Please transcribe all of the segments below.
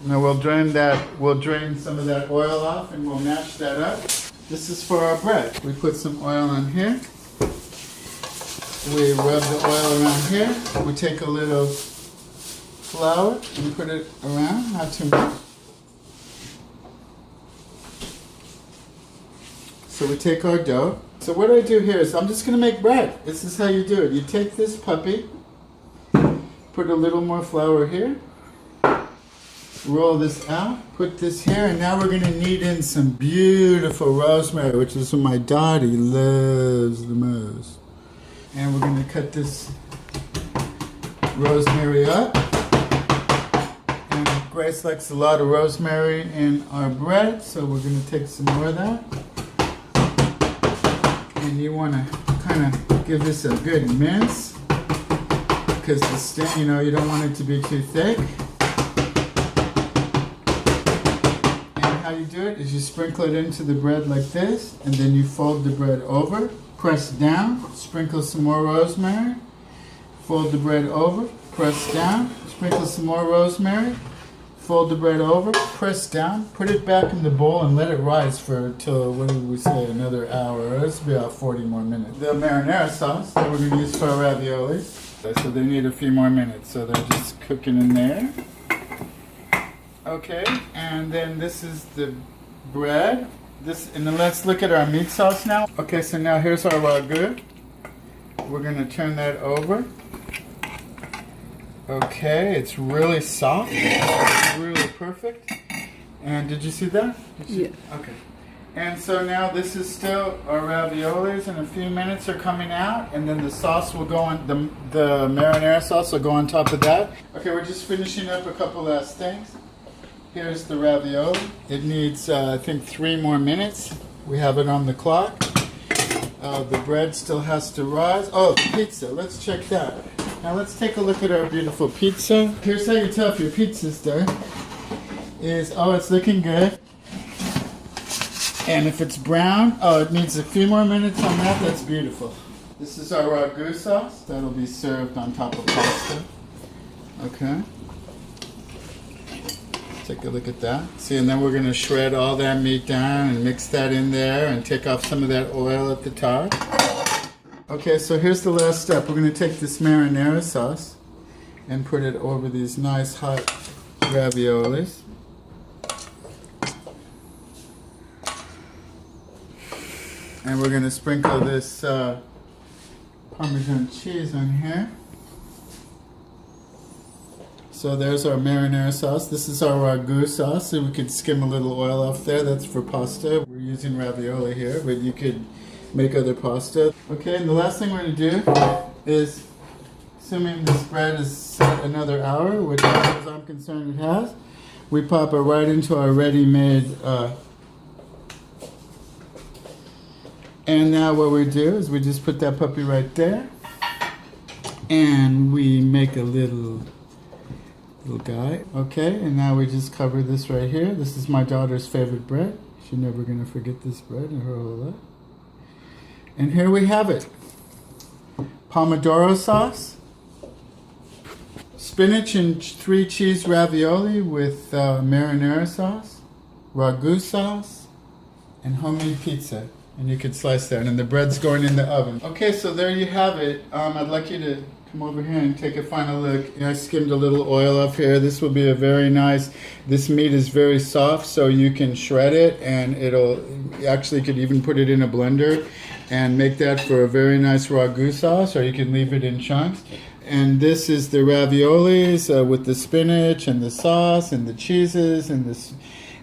Now we'll drain some of that oil off and we'll mash that up. This is for our bread. We put some oil on here. We rub the oil around here. We take a little flour and put it around, not too much. So we take our dough. So what I do here is I'm just gonna make bread. This is how you do it. You take this puppy, put a little more flour here, roll this out, put this here, and now we're gonna knead in some beautiful rosemary, which is what my daddy loves the most. And we're gonna cut this rosemary up. And Grace likes a lot of rosemary in our bread, so we're gonna take some more of that. And you wanna kind of give this a good mince, because you know, you don't want it to be too thick. And how you do it is you sprinkle it into the bread like this, and then you fold the bread over. Press down, sprinkle some more rosemary, fold the bread over, press down, sprinkle some more rosemary, fold the bread over, press down, put it back in the bowl and let it rise for till, what did we say, another hour. This will be about 40 more minutes. The marinara sauce that we're going to use for our raviolis. So they need a few more minutes, so they're just cooking in there. Okay, and then this is the bread. And then let's look at our meat sauce now. Okay, so now here's our ragu. We're gonna turn that over. Okay, it's really soft. It's really perfect. And did you see that? Yeah. Okay. And so now this is still our raviolis. In a few minutes are coming out, and then the sauce will go on. The marinara sauce will go on top of that. Okay, we're just finishing up a couple last things. Here's the ravioli. It needs, I think, 3 more minutes. We have it on the clock. The bread still has to rise. Oh, the pizza. Let's check that. Now let's take a look at our beautiful pizza. Here's how you tell if your pizza's done. It's looking good. And if it's brown, it needs a few more minutes on that. That's beautiful. This is our ragu sauce. That'll be served on top of pasta. Okay. Take a look at that. See, and then we're going to shred all that meat down and mix that in there and take off some of that oil at the top. Okay, so here's the last step. We're going to take this marinara sauce and put it over these nice hot raviolis. And we're going to sprinkle this Parmesan cheese on here. So there's our marinara sauce. This is our ragu sauce. So we could skim a little oil off there. That's for pasta. We're using ravioli here, but you could make other pasta. Okay, and the last thing we're going to do is, assuming this bread is set another hour, which as far as I'm concerned it has, we pop it right into our ready-made. And now what we do is we just put that puppy right there, and we make a little guy. Okay, and now we just cover this right here. This is my daughter's favorite bread. She's never gonna forget this bread in her whole life. And here we have it. Pomodoro sauce, spinach and 3 cheese ravioli with marinara sauce, ragu sauce, and homemade pizza. And you can slice that, and the bread's going in the oven. Okay, so there you have it. I'd like you to come over here and take a final look. I skimmed a little oil up here. This will be a very nice, this meat is very soft, so you can shred it, and actually you could even put it in a blender and make that for a very nice ragu sauce, or you can leave it in chunks. And this is the raviolis with the spinach and the sauce and the cheeses and this.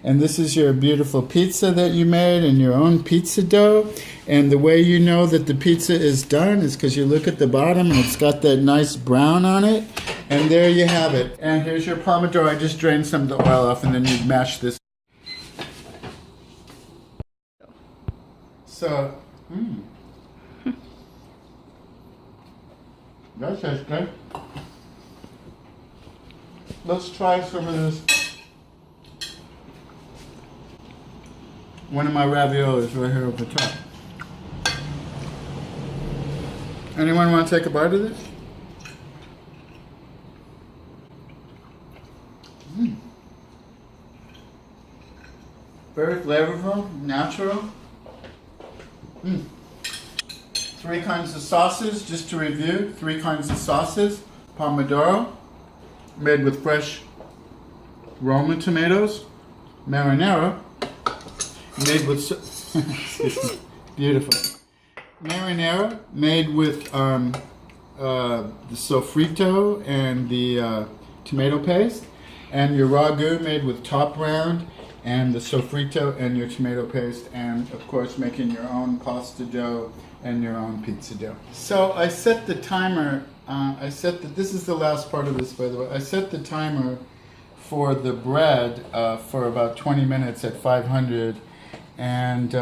And this is your beautiful pizza that you made in your own pizza dough. And the way you know that the pizza is done is because you look at the bottom and it's got that nice brown on it. And there you have it. And here's your pomodoro. I just drained some of the oil off, and then you mash this. So, that tastes good. Let's try some of this. One of my raviolis right here over the top. Anyone want to take a bite of this? Very flavorful, natural. Mm. 3 kinds of sauces, just to review. 3 kinds of sauces. Pomodoro, made with fresh Roma tomatoes. Marinara, made with beautiful. Marinara, made with the sofrito and the tomato paste, and your ragu made with top round and the sofrito and your tomato paste, and of course making your own pasta dough and your own pizza dough. So I set the timer. This is the last part of this, by the way. I set the timer for the bread for about 20 minutes at 500, and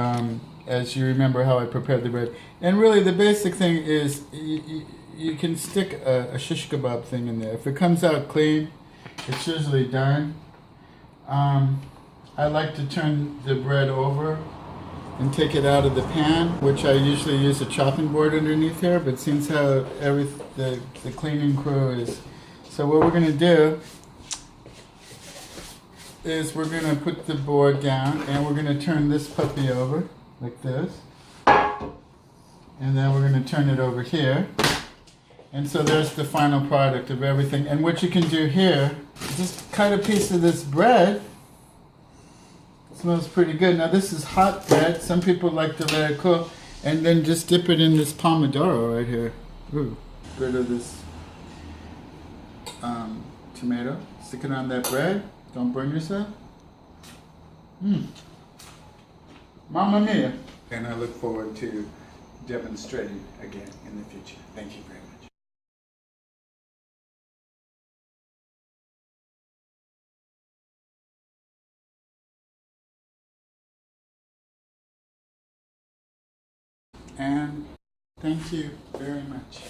as you remember how I prepared the bread. And really the basic thing is you can stick a shish kebab thing in there. If it comes out clean, it's usually done. I like to turn the bread over and take it out of the pan, which I usually use a chopping board underneath here, but since how the cleaning crew is. So what we're gonna do is we're gonna put the board down and we're gonna turn this puppy over like this. And then we're gonna turn it over here. And so there's the final product of everything. And what you can do here, just cut a piece of this bread. It smells pretty good. Now this is hot bread. Some people like to let it cool. And then just dip it in this pomodoro right here. Ooh. Rid of this tomato. Stick it on that bread. Don't burn yourself. Mamma mia. And I look forward to demonstrating again in the future. Thank you very much. And thank you very much.